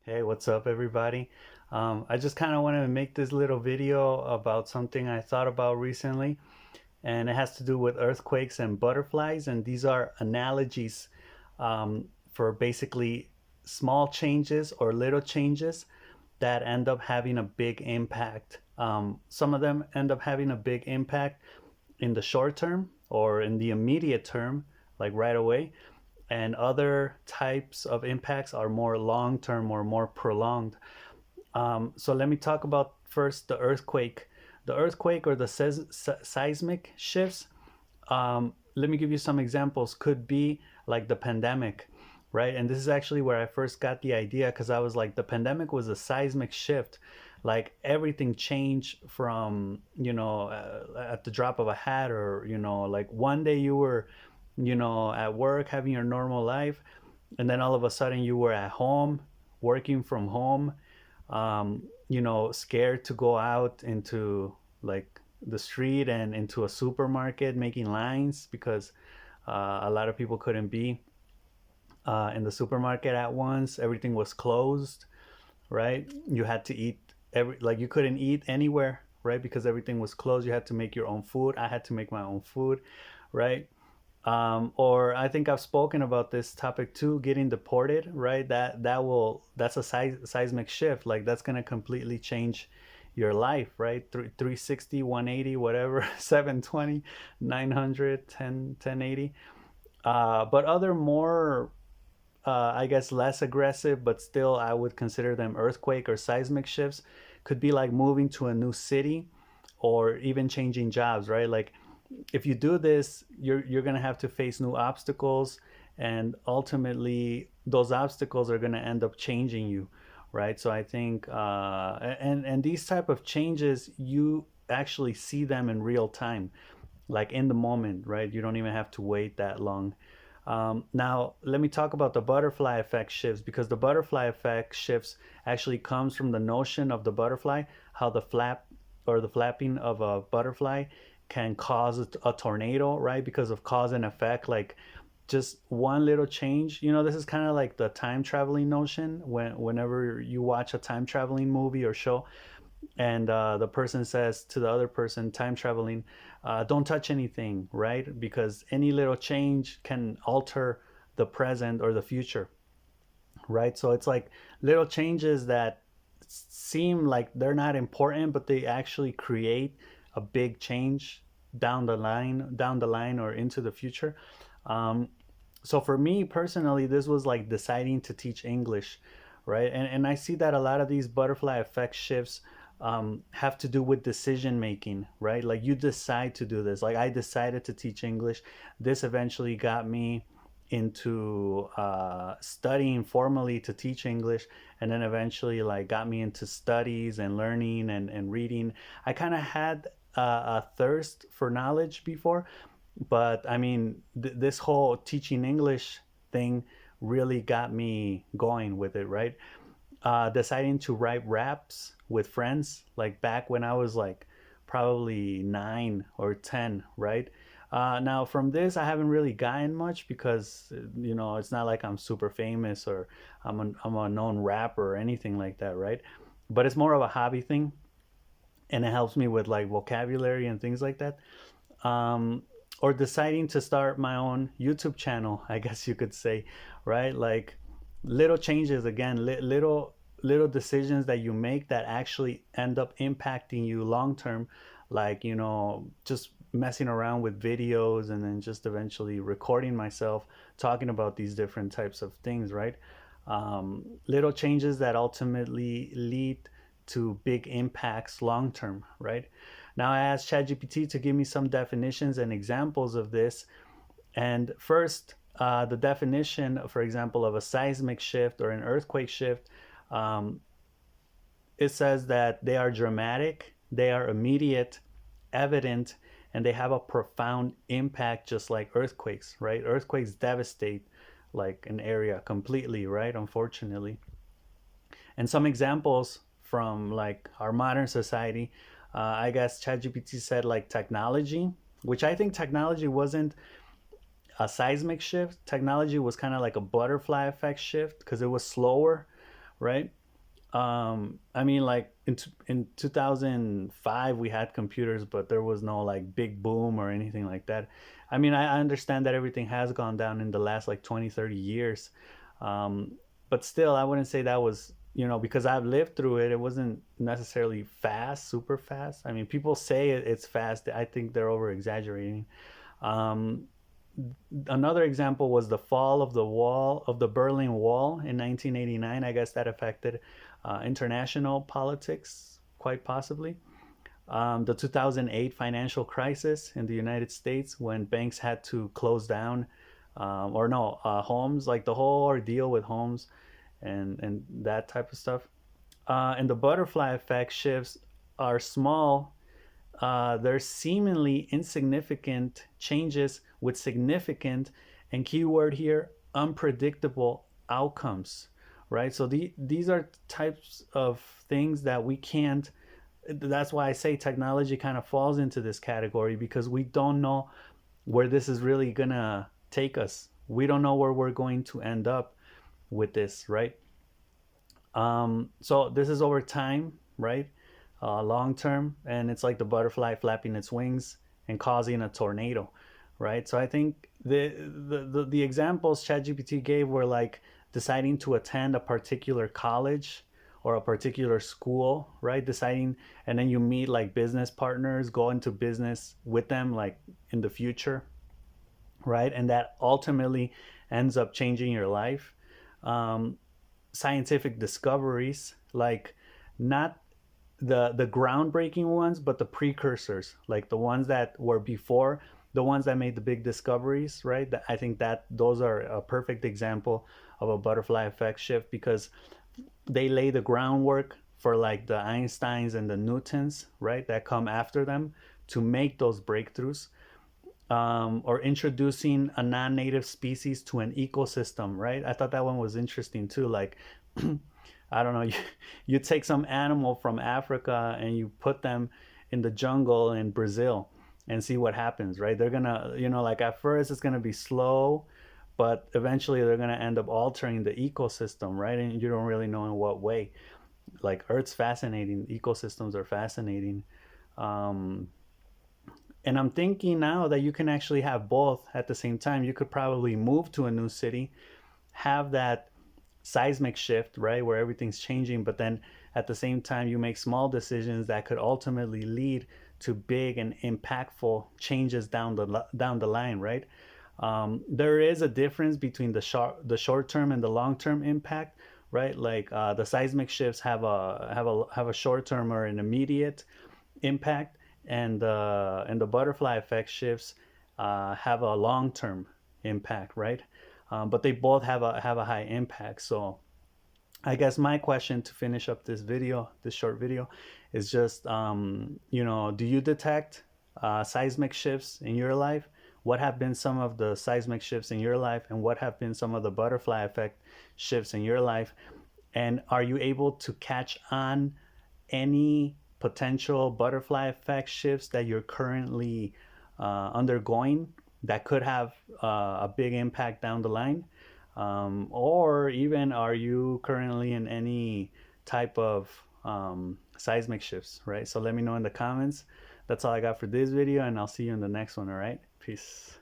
Hey, what's up, everybody? I just kind of wanted to make this little video about something I thought about recently, and it has to do with earthquakes and butterflies. And these are analogies for basically small changes or little changes that end up having a big impact. Some of them end up having a big impact in the short term or in the immediate term, like right away, and other types of impacts are more long term or more prolonged. So let me talk about first the earthquake. The earthquake or the seismic shifts. Let me give you some examples. Could be like the pandemic, right? And this is actually where I first got the idea because I was like, the pandemic was a seismic shift. Like everything changed from, at the drop of a hat, or, like one day you were, at work having your normal life, and then all of a sudden you were at home working from home, scared to go out into like the street and into a supermarket making lines because a lot of people couldn't be in the supermarket at once. Everything was closed, right? You had to eat you couldn't eat anywhere, right? Because everything was closed. You had to make your own food. I had to make my own food, right? Or I think I've spoken about this topic too, getting deported, right? That's a seismic shift. Like that's gonna completely change your life, right? 360, 180, whatever, 720, 900, 1080. But other more, I guess, less aggressive, but still I would consider them earthquake or seismic shifts. Could be like moving to a new city or even changing jobs, right? Like if you do this, you're gonna have to face new obstacles, and ultimately those obstacles are gonna end up changing you, right? So I think, and these type of changes, you actually see them in real time, like in the moment, right? You don't even have to wait that long. Now, let me talk about the butterfly effect shifts, because the butterfly effect shifts actually comes from the notion of the butterfly, how the flap or the flapping of a butterfly can cause a tornado, right? Because of cause and effect, like just one little change. This is kind of like the time traveling notion. Whenever you watch a time traveling movie or show, and the person says to the other person, time traveling, don't touch anything, right? Because any little change can alter the present or the future, right? So it's like little changes that seem like they're not important, but they actually create a big change down the line or into the future. um, so for me personally, this was like deciding to teach English, right? And I see that a lot of these butterfly effect shifts have to do with decision making, right? Like you decide to do this. Like I decided to teach English. This eventually got me into studying formally to teach English, and then eventually like got me into studies and learning and reading. I kind of had a thirst for knowledge before, but I mean, this whole teaching English thing really got me going with it, right? Deciding to write raps with friends, like back when I was like probably 9 or 10, right? Now, from this, I haven't really gotten much because, it's not like I'm super famous or I'm a known rapper or anything like that, right? But it's more of a hobby thing, and it helps me with like vocabulary and things like that. um, or deciding to start my own YouTube channel, I guess you could say, right? Like little changes again, little decisions that you make that actually end up impacting you long term, like just messing around with videos and then just eventually recording myself talking about these different types of things, right? Little changes that ultimately lead to big impacts long term, right? Now I asked ChatGPT to give me some definitions and examples of this. And first, the definition, for example, of a seismic shift or an earthquake shift, um, it says that they are dramatic, they are immediate, evident, and they have a profound impact, just like earthquakes, right? Earthquakes devastate like an area completely, right? Unfortunately. And some examples from like our modern society, I guess ChatGPT said like technology, which I think technology wasn't a seismic shift. Technology was kind of like a butterfly effect shift because it was slower, right? I mean, like in 2005, we had computers, but there was no like big boom or anything like that. I mean, I understand that everything has gone down in the last like 20, 30 years. Um, but still, I wouldn't say that was, because I've lived through it, it wasn't necessarily fast, super fast. I mean, people say it's fast. I think they're over exaggerating. Um, Another example was the fall of the Berlin Wall in 1989. I guess that affected international politics quite possibly. The 2008 financial crisis in the United States when banks had to close down, or no, homes, like the whole ordeal with homes and that type of stuff. And the butterfly effect shifts are small. They're seemingly insignificant changes with significant, and keyword here, unpredictable outcomes, right? So these are types of things that we can't. That's why I say technology kind of falls into this category, because we don't know where this is really gonna take us. We don't know where we're going to end up with this, right? So this is over time, right? Long term, and it's like the butterfly flapping its wings and causing a tornado, right? So I think the examples ChatGPT gave were like deciding to attend a particular college or a particular school, right? Deciding, and then you meet like business partners, go into business with them, like in the future, right? And that ultimately ends up changing your life. Um, Scientific discoveries, like not the groundbreaking ones, but the precursors, like the ones that were before the ones that made the big discoveries, right? I think that those are a perfect example of a butterfly effect shift, because they lay the groundwork for like the Einsteins and the Newtons, right, that come after them to make those breakthroughs. Or introducing a non-native species to an ecosystem, right? I thought that one was interesting too. Like, I don't know, you take some animal from Africa and you put them in the jungle in Brazil and see what happens, right? They're gonna, like at first it's gonna be slow, but eventually they're gonna end up altering the ecosystem, right? And you don't really know in what way. Like Earth's fascinating, ecosystems are fascinating. Um, and I'm thinking now that you can actually have both at the same time. You could probably move to a new city, have that seismic shift, right, where everything's changing, but then at the same time, you make small decisions that could ultimately lead to big and impactful changes down the line, right? There is a difference between the short term and the long term impact, right? Like the seismic shifts have a short term or an immediate impact, and the butterfly effect shifts have a long term impact, right? But they both have a high impact. So I guess my question to finish up this short video, is just do you detect seismic shifts in your life? What have been some of the seismic shifts in your life, and what have been some of the butterfly effect shifts in your life? And are you able to catch on any potential butterfly effect shifts that you're currently undergoing that could have a big impact down the line? Or even, are you currently in any type of seismic shifts, right? So let me know in the comments. That's all I got for this video, and I'll see you in the next one, all right? Peace.